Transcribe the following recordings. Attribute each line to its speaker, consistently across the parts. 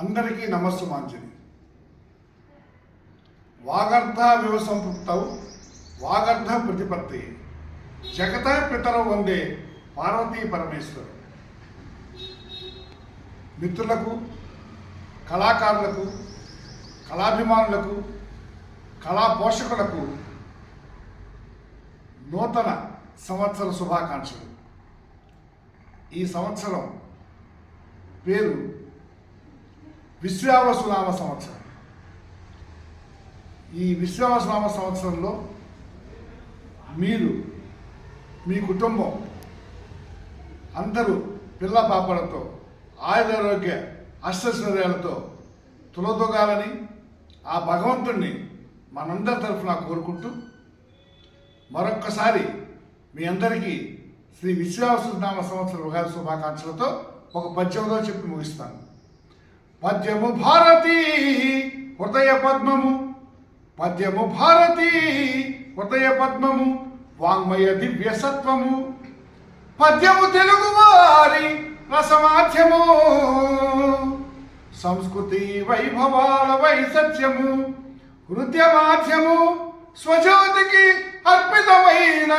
Speaker 1: అందరికీ నమస్సుమాంజలి. వాగర్ధ వివ సంపృక్తౌ వాగర్ధ ప్రతిపత్తి జగత పితరౌ వందే పార్వతీ పరమేశ్వరు. మిత్రులకు, కళాకారులకు, కళాభిమానులకు, కళా పోషకులకు నూతన సంవత్సర శుభాకాంక్షలు. ఈ సంవత్సరం పేరు విశ్వావసునామ సంవత్సరం. ఈ విశ్వావసునామ సంవత్సరంలో మీరు, మీ కుటుంబం అందరూ పిల్ల పాపలతో ఆయురారోగ్య అష్టైశ్వర్యాలతో తులతూగాలని ఆ భగవంతుణ్ణి మనందరి తరఫున కోరుకుంటూ మరొక్కసారి మీ అందరికీ శ్రీ విశ్వావసునామ సంవత్సర ఉగాది శుభాకాంక్షలతో ఒక పద్యంలో చెప్పి ముగిస్తాను. పద్యము భారతీ హృదయ పద్మము, పద్యము భారతీ హృదయ పద్మము, వాంగ్మయ దివ్య సత్వము, పద్యము తెలుగు వారి రసమాధ్యము, సంస్కృతి వైభవాల వైసత్యము, హృదయ మాధ్యము, స్వజ్యోతికి అర్పితమైన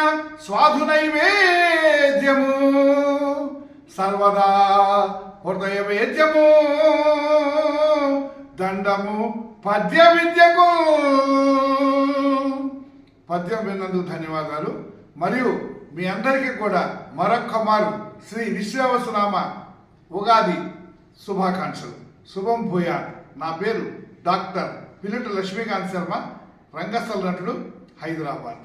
Speaker 1: స్వాధు నైవేద్యము, సర్వదా హృదయ వేద్యము, దండము పద్య విద్యకు. పద్యం విన్నందుకు ధన్యవాదాలు. మరియు మీ అందరికీ కూడా మరొక్క మారు శ్రీ విశ్వావసునామ ఉగాది శుభాకాంక్షలు. శుభం భూయా. నా పేరు డాక్టర్ పిలిట లక్ష్మీకాంత్ శర్మ, రంగస్థల నటుడు, హైదరాబాద్.